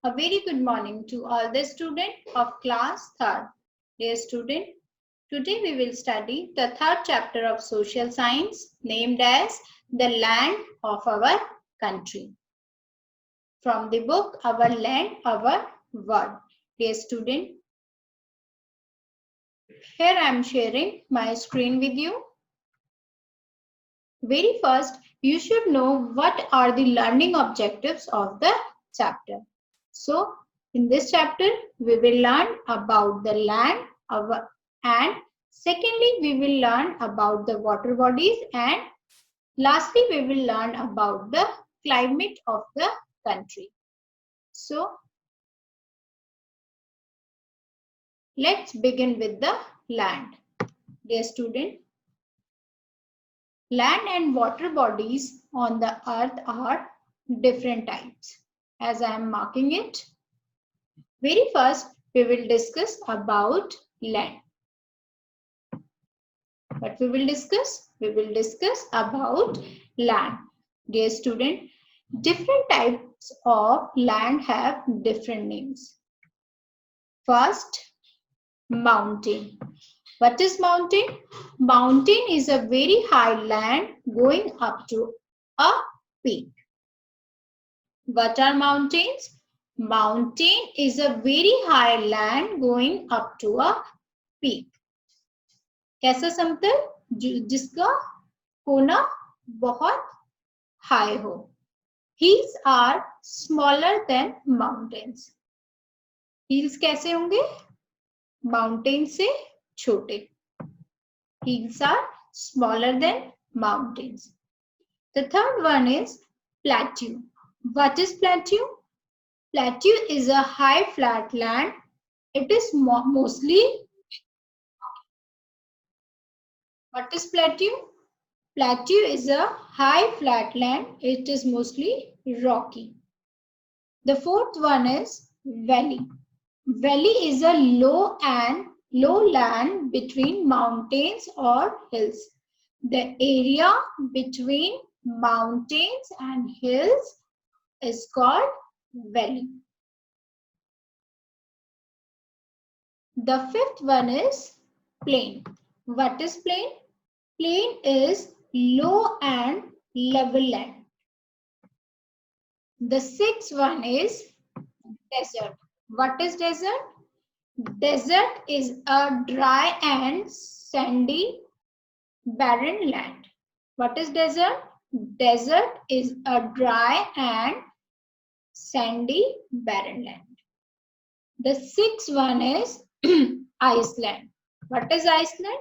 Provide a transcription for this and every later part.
A very good morning to all the students of class 3rd. Dear student, today we will study the 3rd chapter of social science named as the land of our country. From the book Our Land, Our World. Dear student, here I am sharing my screen with you. Very first, you should know what are the learning objectives of the chapter. So, in this chapter, we will learn about the land and secondly, we will learn about the water bodies and lastly, we will learn about the climate of the country. So, let's begin with the land. Dear student, land and water bodies on the earth are different types. As I am marking it, very first we will discuss about land. What we will discuss? We will discuss about land. Dear student, different types of land have different names. First, mountain. What is mountain? Mountain is a very high land going up to a peak. What are mountains? Mountain is a very high land going up to a peak. कैसा समतल जिसका कोना बहुत high हो. Hills are smaller than mountains. Hills कैसे होंगे? Mountains से छोटे. Hills are smaller than mountains. The third one is plateau. What is plateau? Plateau is a high flat land. It is mostly. What is plateau? Plateau is a high flat land. It is mostly rocky. The fourth one is valley. Valley is a low land between mountains or hills. The area between mountains and hills is called valley. The fifth one is plain. What is plain? Plain is low and level land. The sixth one is desert. What is desert? Desert is a dry and sandy barren land. What is desert? Desert is a dry and sandy barren land. The sixth one is Iceland. What is Iceland?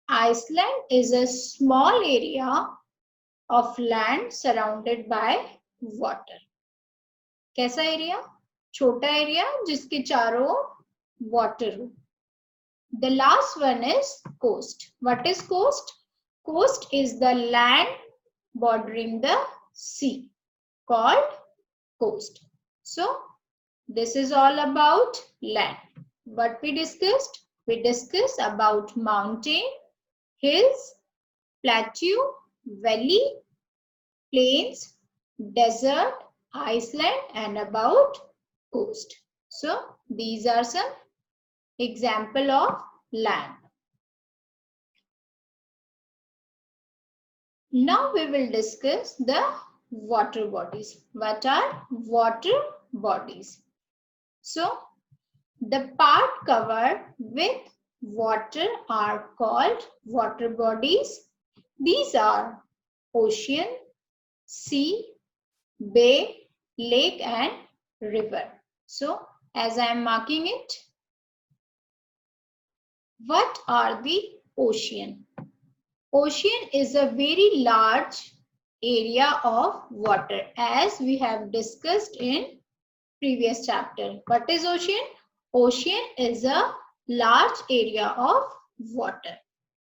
Iceland is a small area of land surrounded by water. कैसा area? छोटा area जिसके चारों water हो. The last one is coast. What is coast? Coast is the land bordering the sea called coast. So, this is all about land. What we discussed? We discussed about mountain, hills, plateau, valley, plains, desert, Iceland, and about coast. So, these are some example of land. Now we will discuss the water bodies. What are water bodies? So, the part covered with water are called water bodies. These are ocean, sea, bay, lake and river. So, as I am marking it, what are the ocean? Ocean is a very large area of water as we have discussed in previous chapter. What is ocean? Ocean is a large area of water.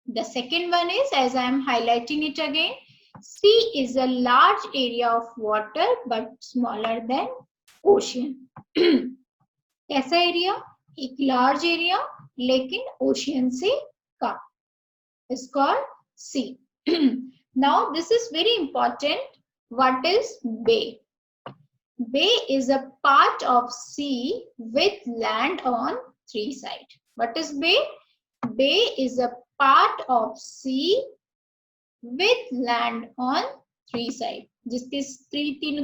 The second one is, as I am highlighting it again, sea is a large area of water but smaller than ocean. कैसा area? एक large area लेकिन ocean से कम. Is called sea. Now this is very important. What is bay? Bay is a part of sea with land on three sides. What is bay? Bay is a part of sea with land on three sides. जिसके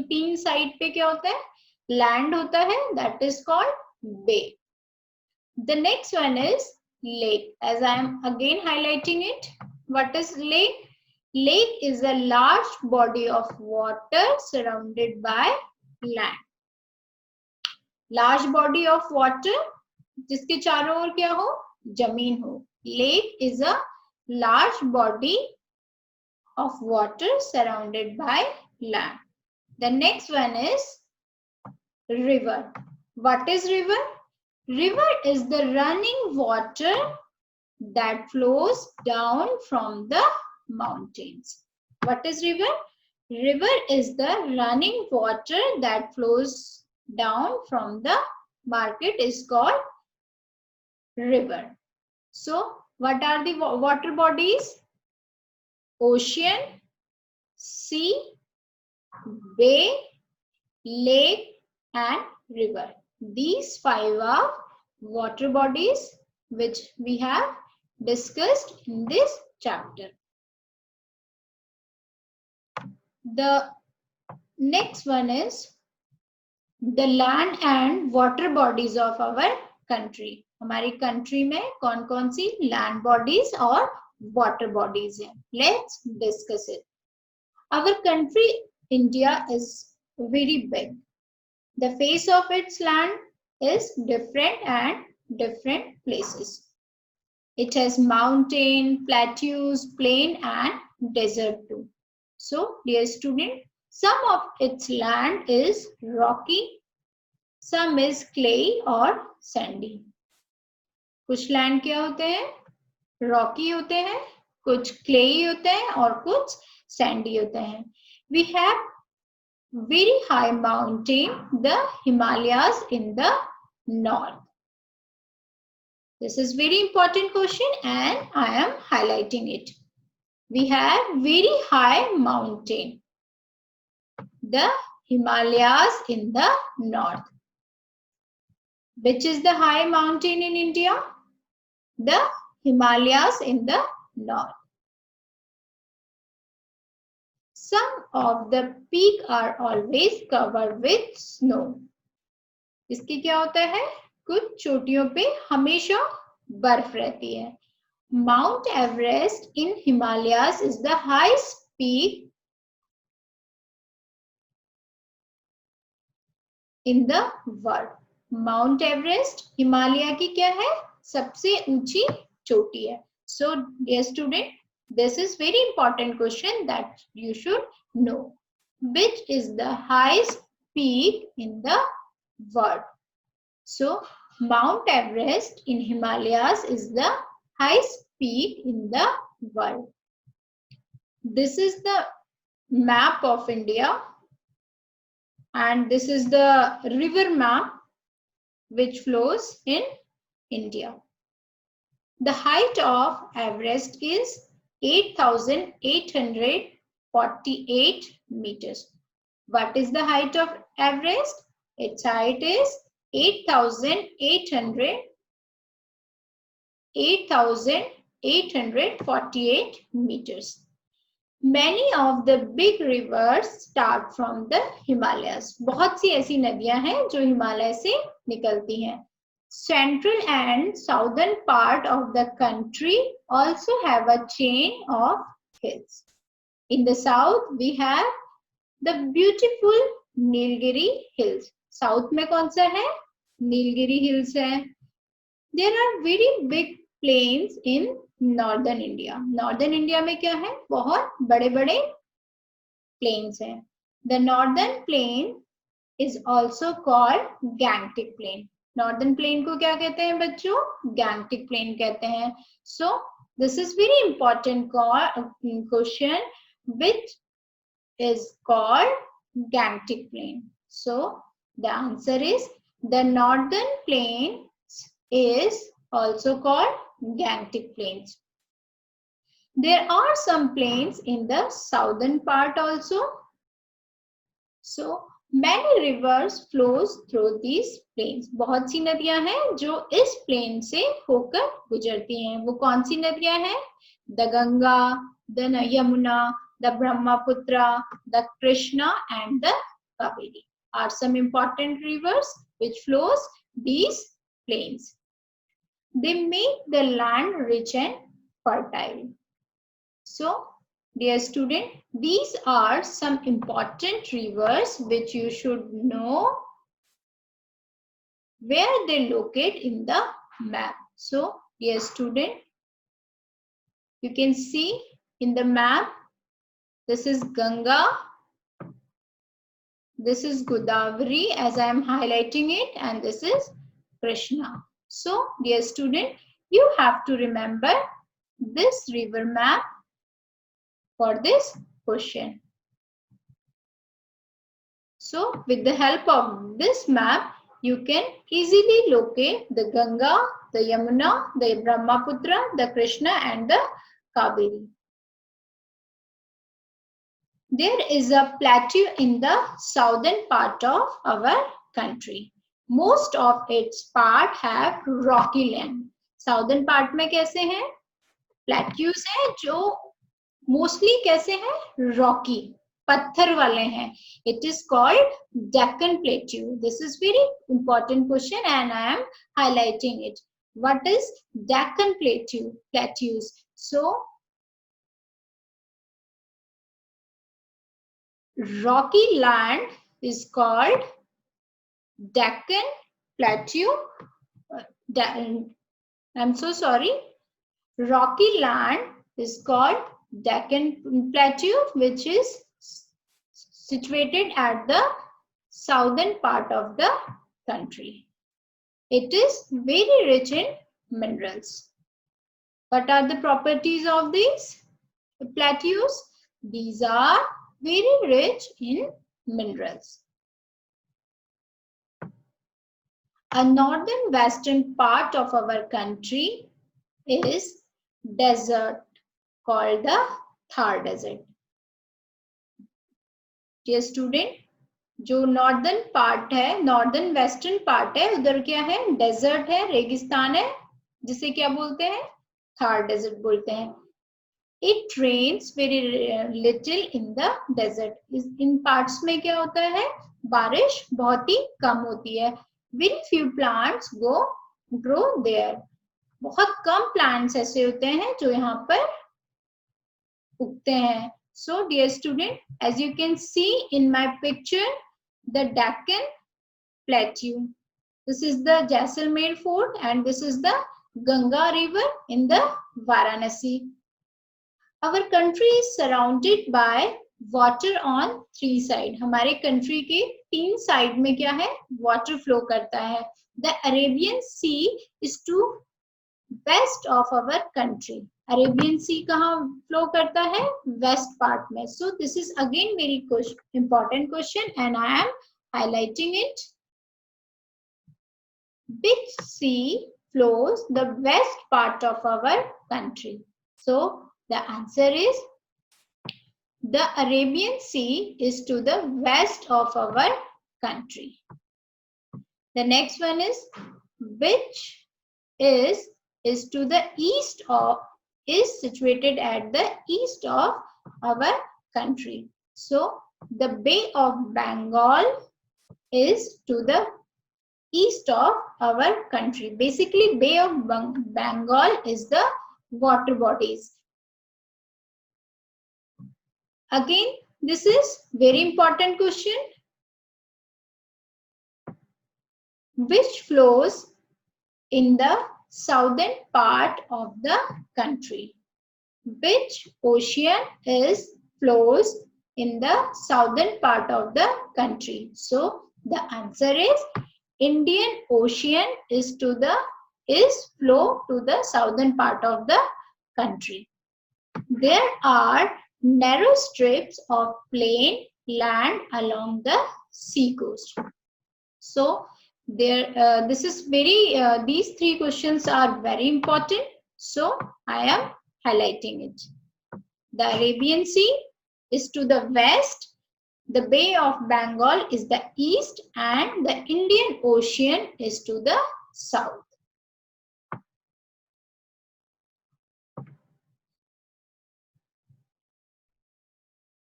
तीन side पे क्या होता है? Land होता है. That is called bay. The next one is lake. As I am again highlighting it. What is lake? Lake is a large body of water surrounded by land. Large body of water जिसके चारों ओर क्या हो? जमीन हो. Lake is a large body of water surrounded by land. The next one is river. What is river? River is the running water that flows down from the mountains. What is river? River is the running water that flows down from the market is called river. So, what are the water bodies? Ocean, sea, bay, lake, and river. These 5 are water bodies which we have discussed in this chapter. The next one is the land and water bodies of our country. हमारी country में कौन-कौन सी land bodies और water bodies हैं? Let's discuss it. Our country, India, is very big. The face of its land is different and different places. It has mountain, plateaus, plain and desert too. So, dear student, some of its land is rocky, some is clay or sandy. कुछ land क्या होते हैं? Rocky होते हैं, कुछ clay होते हैं और कुछ sandy होते हैं. We have very high mountain, the Himalayas in the north. This is very important question and I am highlighting it. We have very high mountain, the Himalayas in the north. Which is the high mountain in India? The Himalayas in the north. Some of the peaks are always covered with snow. इसके क्या होता है? कुछ चोटियों पे हमेशा बर्फ रहती है. Mount Everest in Himalayas is the highest peak in the world. Mount Everest Himalaya की क्या है? सबसे ऊंची चोटी है. So, dear student, this is very important question that you should know. Which is the highest peak in the world? So, Mount Everest in Himalayas is the highest peak in the world. This is the map of India and this is the river map which flows in India. The height of Everest is 8,848 meters. What is the height of Everest? Its height is 8,848 meters. Many of the big rivers start from the Himalayas. बहुत सी ऐसी नदियां हैं जो हिमालय से निकलती हैं. Central and southern part of the country also have a chain of hills. In the south, we have the beautiful Nilgiri Hills. South में कौन सा है? Nilgiri Hills है. There are very big plains in northern India. Northern India में क्या है? बहुत बड़े-बड़े plains हैं. The northern plain is also called Gangetic Plain. Northern plain को क्या कहते हैं बच्चों? Gangetic Plain कहते हैं. So, this is very important question which is called Gangetic Plain. So, the answer is the northern plain is also called Gangetic Plains. There are some plains in the southern part also. So, Many rivers flows through these plains. बहुत सी नदियां हैं जो इस plane से होकर गुजरती हैं. वो कौन सी नदियां हैं? The Ganga, the Yamuna, the Brahmaputra, the Krishna and the Kaveri are some important rivers which flows these plains. They make the land rich and fertile. So, dear student, these are some important rivers which you should know where they locate in the map. So, dear student, you can see in the map, this is Ganga, this is Godavari as I am highlighting it, and this is Krishna. So, dear student, you have to remember this river map for this question. So, with the help of this map, you can easily locate the Ganga, the Yamuna, the Brahmaputra, the Krishna and the Kaveri. There is a plateau in the southern part of our country. Most of its part have rocky land. Southern part में कैसे हैं? Plateaus हैं जो mostly कैसे हैं? Rocky, पत्थर वाले हैं. It is called Deccan Plateau. This is very important question and I am highlighting it. What is Deccan Plateau? Plateaus. So, rocky land is called Deccan Plateau. I'm so sorry. Rocky land is called Deccan Plateau, which is situated at the southern part of the country. It is very rich in minerals. What are the properties of these plateaus? These are very rich in minerals. A northern western part of our country is desert called the Thar Desert. Dear student, जो northern part है, northern western part है, उधर क्या है? Desert है, रेगिस्तान है, जिसे क्या बोलते हैं? थार डेजर्ट बोलते हैं. It rains very little in the desert. In parts में क्या होता है? बारिश बहुत ही कम होती है. Very few plants grow there. बहुत कम plants ऐसे होते हैं जो यहाँ पर उगते हैं. So, dear student, as you can see in my picture, the Deccan Plateau. This is the Jaisalmer Fort and this is the Ganga River in the Varanasi. Our country is surrounded by water on three sides. हमारे country के तीन side में क्या है? Water flow करता है. The Arabian Sea is to west of our country. Arabian Sea कहाँ flow करता है? West part में. So this is again very important question and I am highlighting it. Which sea flows the west part of our country? So the answer is the Arabian Sea is to the west of our country. The next one is which is to the east of, is situated at the east of our country. So the Bay of Bengal is to the east of our country. Basically, Bay of Bengal is the water bodies. Again, this is very important question. Which flows in the southern part of the country? Which ocean flows in the southern part of the country? So the answer is Indian Ocean is flow to the southern part of the country. There are narrow strips of plain land along the sea coast. So there, this is very. These three questions are very important. So I am highlighting it. The Arabian Sea is to the west. The Bay of Bengal is the east and the Indian Ocean is to the south.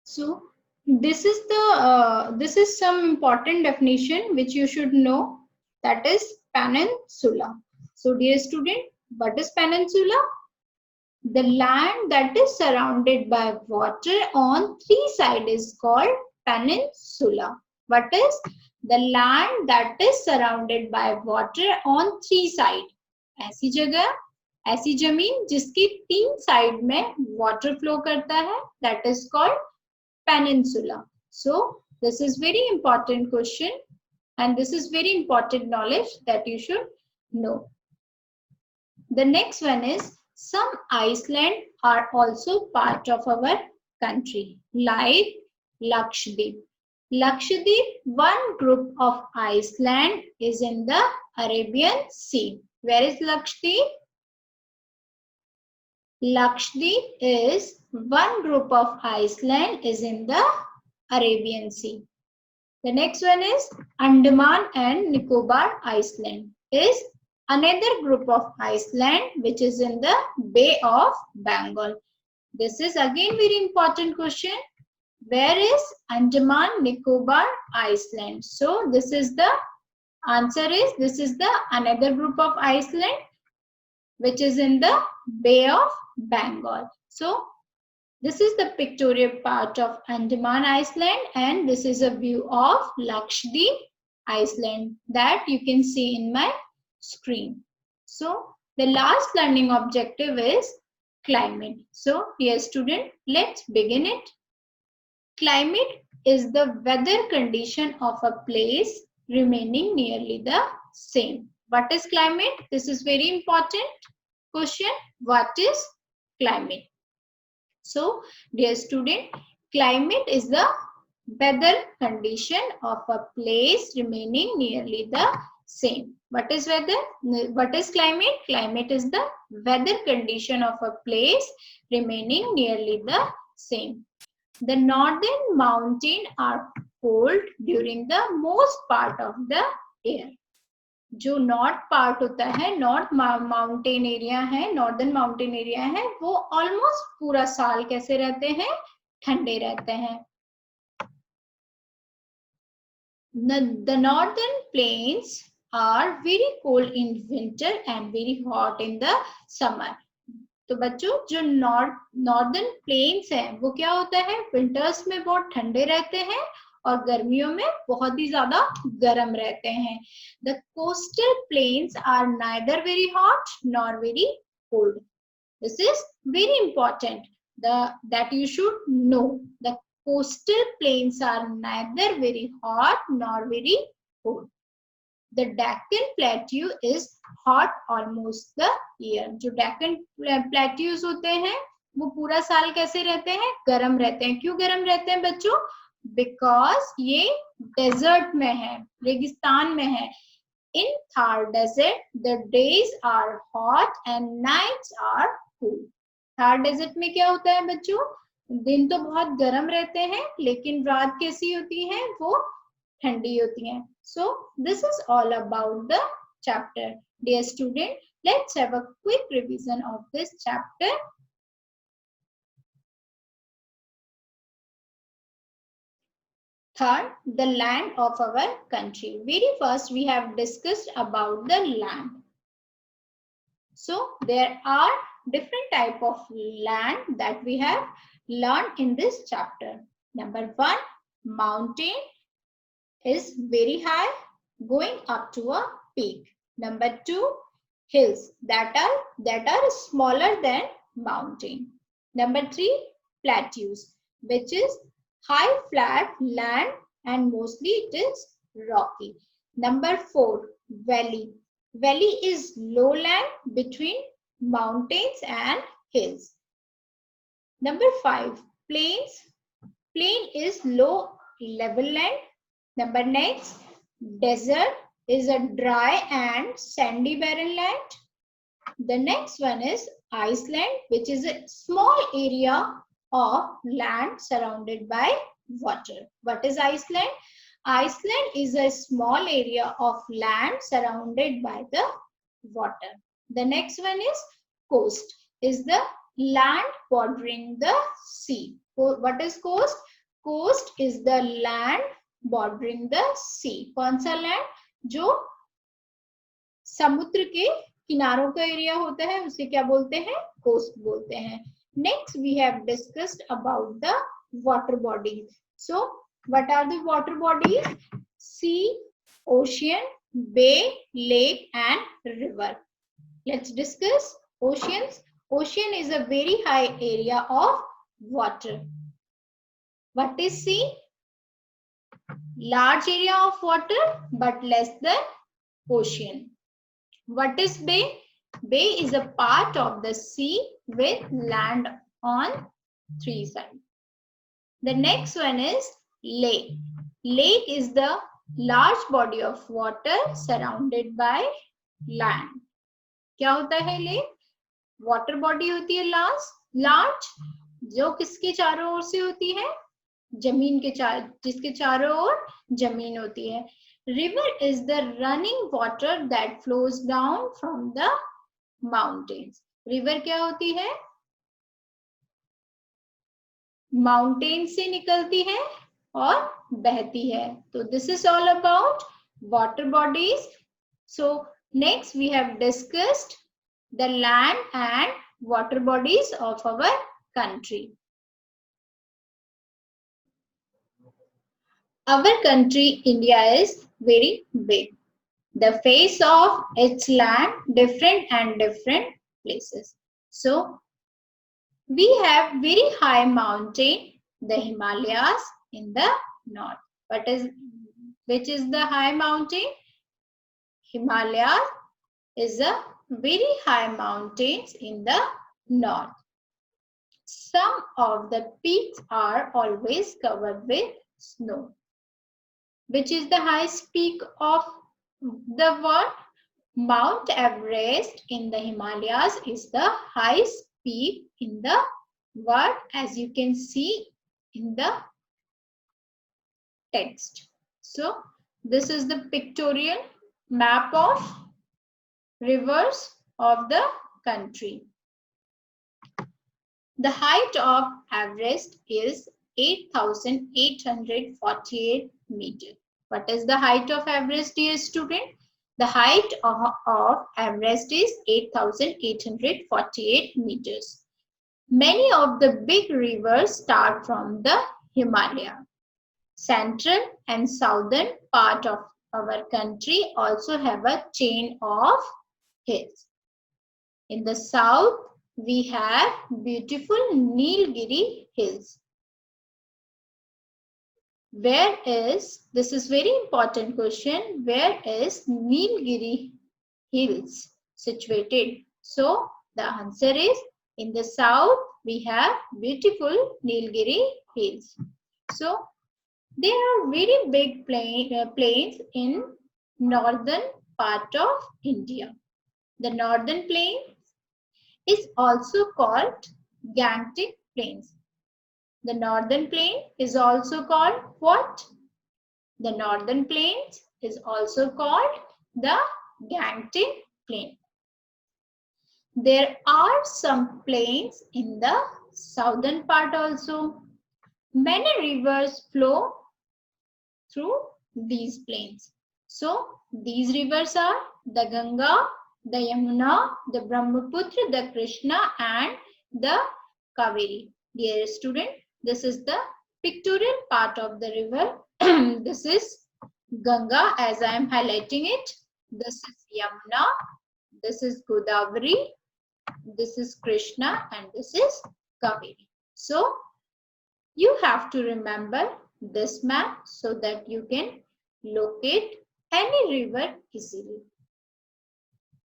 So this is some important definition which you should know, that is peninsula. So dear student, what is peninsula? The land that is surrounded by water on three sides is called peninsula. What is the land that is surrounded by water on three sides? ऐसी जगह, ऐसी जमीन जिसकी तीन side में water flow करता है, that is called peninsula. So this is very important question and this is very important knowledge that you should know. The next one is, some islands are also part of our country, like Lakshadweep. Lakshadweep, one group of island is in the Arabian Sea. Where is Lakshadweep? Lakshadweep is one group of island is in the Arabian Sea. The next one is Andaman and Nicobar Island is another group of island which is in the Bay of Bengal. This is again very important question. Where is Andaman Nicobar Island? So this is the answer is, this is the another group of island which is in the Bay of Bengal. So this is the pictorial part of Andaman Island and this is a view of Lakshadweep Island that you can see in my screen. So the last learning objective is climate. So dear student, let's begin it. Climate is the weather condition of a place remaining nearly the same. What is climate? This is very important question. What is climate? So dear student, climate is the weather condition of a place remaining nearly the same. What is weather? What is climate? Climate is the weather condition of a place remaining nearly the same. The northern mountains are cold during the most part of the year. जो north part होता है, north mountain area है, northern mountain area है, वो almost पूरा साल कैसे रहते हैं? ठंडे रहते हैं. The northern plains are very cold in winter and very hot in the summer. तो बच्चों जो नॉर्दर्न प्लेन्स हैं वो क्या होता है? विंटर्स में बहुत ठंडे रहते हैं और गर्मियों में बहुत ही ज्यादा गर्म रहते हैं. The coastal plains are neither very hot nor very cold. This is very important that you should know. The coastal plains are neither very hot nor very cold. The Deccan Plateau is hot almost the year. जो Deccan Plateaus होते हैं वो पूरा साल कैसे रहते हैं? गर्म रहते हैं. क्यों गर्म रहते हैं बच्चों? Because ये डेजर्ट में है, रेगिस्तान में है. In Thar Desert, the days are hot and nights are cool. Thar Desert में क्या होता है बच्चों? दिन तो बहुत गर्म रहते हैं लेकिन रात कैसी होती है? वो ठंडी होती है. So this is all about the chapter. Dear student, let's have a quick revision of this chapter. Third, the land of our country. Very first, we have discussed about the land. So there are different type of land that we have learned in this chapter. Number one, mountain is very high, going up to a peak. Number two, hills that are smaller than mountain. Number three, plateaus, which is high flat land and mostly it is rocky. Number four, valley. Valley is lowland between mountains and hills. Number five, plains. Plain is low level land. Number next, desert is a dry and sandy barren land. The next one is Iceland, which is a small area of land surrounded by water. What is Iceland? Iceland is a small area of land surrounded by the water. The next one is coast, is the land bordering the sea. What is coast? Coast is the land bordering the sea. कौन सा land? जो समुद्र के किनारों का area होता है उसे क्या बोलते हैं? कोस्ट बोलते हैं. Next we have discussed about the water bodies. So what are the water bodies? Sea, ocean, bay, lake and river. Let's discuss oceans. Ocean is a very high area of water. What is sea? Large area of water but less than ocean. What is bay? Bay is a part of the sea with land on three sides. The next one is lake. Lake is the large body of water surrounded by land. क्या होता है lake? Water body होती है large, जो किसके चारों ओर से होती है? जमीन के जिसके चारों ओर जमीन होती है. River is the running water that flows down from the mountains. River क्या होती है? माउंटेन से निकलती है और बहती है. तो this is all about water bodies. So next we have discussed the land and water bodies of our country. Our country India is very big. The face of its land different and different places. So we have very high mountain, the Himalayas in the north. Which is the high mountain? Himalaya is a very high mountains in the north. Some of the peaks are always covered with snow. Which is the highest peak of the world? Mount Everest in the Himalayas is the highest peak in the world, as you can see in the text. So this is the pictorial map of rivers of the country. The height of Everest is 8,848 meters. What is the height of Everest, dear student? The height of Everest is 8,848 meters. Many of the big rivers start from the Himalaya. Central and southern part of our country also have a chain of hills. In the south, we have beautiful Nilgiri hills. This is very important question, where is Nilgiri hills situated? So the answer is in the south we have beautiful Nilgiri hills. So there are very big plains in northern part of India. The northern plain is also called Gangetic Plains. The northern plain is also called what? The northern plains is also called the Gangetic Plain. There are some plains in the southern part also. Many rivers flow through these plains. So these rivers are the Ganga, the Yamuna, the Brahmaputra, the Krishna and the Kaveri. Dear student, this is the pictorial part of the river. This is Ganga as I am highlighting it. This is Yamuna. This is Godavari. This is Krishna and this is Kaveri. So you have to remember this map so that you can locate any river easily.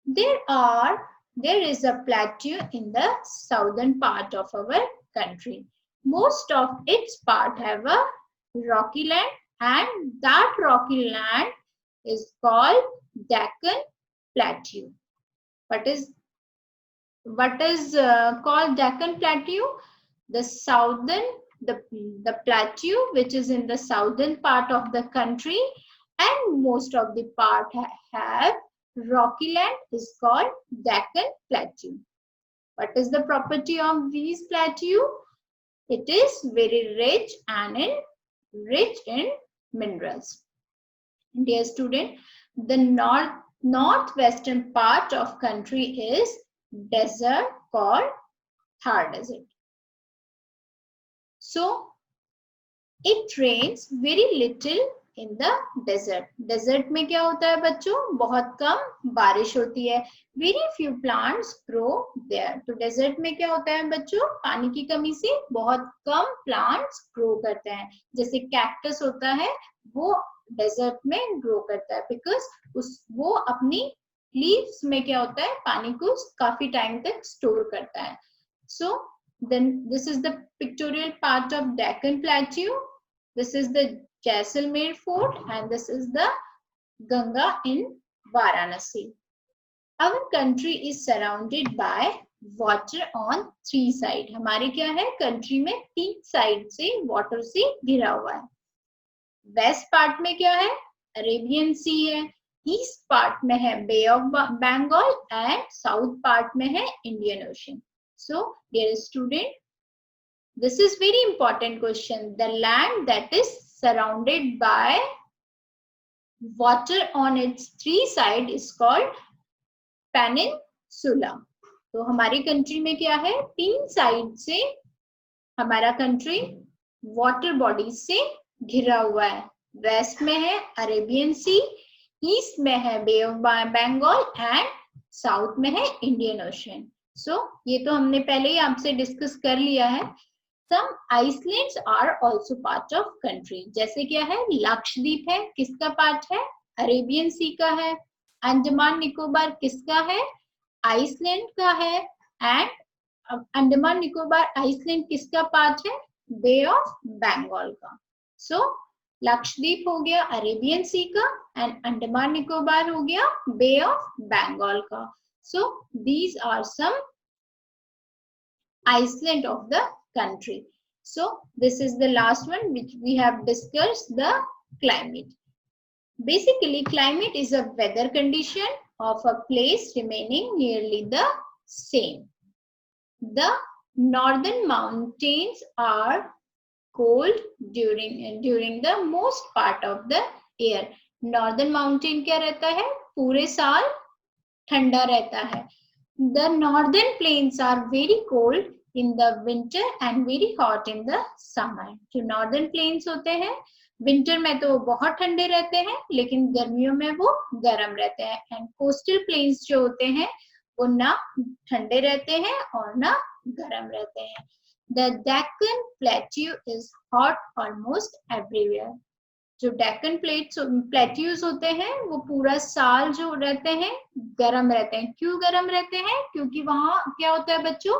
There is a plateau in the southern part of our country. Most of its part have a rocky land and that rocky land is called Deccan Plateau. What is called Deccan Plateau? The southern the plateau which is in the southern part of the country, and most of the part have rocky land is called Deccan Plateau. What is the property of these plateau? It is very rich and rich in minerals. Dear student, the northwestern part of country is desert called Thar Desert. So it rains very little in the desert. Desert में क्या होता है बच्चों? बहुत कम बारिश होती है. Very few plants grow there. तो desert में क्या होता है बच्चों? पानी की कमी से बहुत कम plants grow करते हैं. जैसे cactus होता है, वो desert में grow करता है because वो अपनी leaves में क्या होता है? पानी को काफी time तक store करता है. So then this is the pictorial part of Deccan Plateau. This is the Jaisalmer Fort and this is the Ganga in Varanasi. Our country is surrounded by water on 3 sides. हमारे क्या है? Country में 3 side से water से घिरा हुआ है. West part में क्या है? Arabian Sea है. East part में है Bay of Bengal and South part में है Indian Ocean. So, dear student, this is very important question. The land that is surrounded by water on its 3 sides is called peninsula. तो हमारी country में क्या है? 3 side से हमारा country water body से घिरा हुआ है. वेस्ट में है अरेबियन सी, ईस्ट में है बे ऑफ बंगाल एंड साउथ में है इंडियन ओशन. सो ये तो हमने पहले ही आपसे डिस्कस कर लिया है. Some islands are also part of country. जैसे क्या है? लक्षद्वीप है, किसका पार्ट है? अरेबियन सी का है. अंडमान निकोबार किसका है? आइसलैंड का है. एंड अंडमान निकोबार आइसलैंड किसका पार्ट है? बे ऑफ बंगाल का. सो लक्षद्वीप हो गया अरेबियन सी का एंड अंडमान निकोबार हो गया बे ऑफ बंगाल का. So these are some island of the country. So this is the last one which we have discussed, the climate. Basically, climate is a weather condition of a place remaining nearly the same. The northern mountains are cold during the most part of the year. Northern mountain क्या रहता है? पूरे साल ठंडा रहता है. The northern plains are very cold in the winter and very hot in the summer. जो northern plains होते हैं winter में तो बहुत ठंडे रहते हैं लेकिन गर्मियों में वो गर्म रहते हैं. And coastal plains जो होते हैं वो ना ठंडे रहते हैं और ना गर्म रहते हैं. The Deccan Plateau is hot almost everywhere. जो डेक्कन प्लेट्यूज होते हैं वो पूरा साल जो रहते हैं गर्म रहते हैं. क्यों गर्म रहते हैं? क्योंकि वहां क्या होता है बच्चों?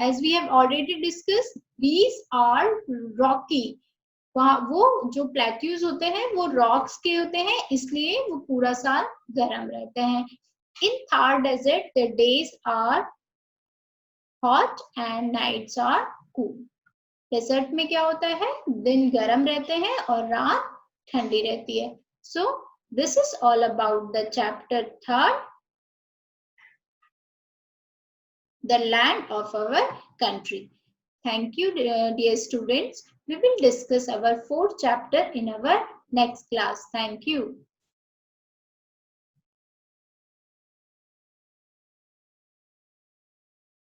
As we have already discuss, these are rocky. वहां वो जो प्लेट्यूज होते हैं वो रॉक्स के होते हैं, इसलिए वो पूरा साल गर्म रहते हैं. In Thar desert the days are hot and nights are cool. Desert में क्या होता है? दिन गर्म रहते हैं और रात ठंडी रहती है. So this is all about the chapter 3rd, the land of our country. Thank you, dear students. We will discuss our 4th chapter in our next class. Thank you.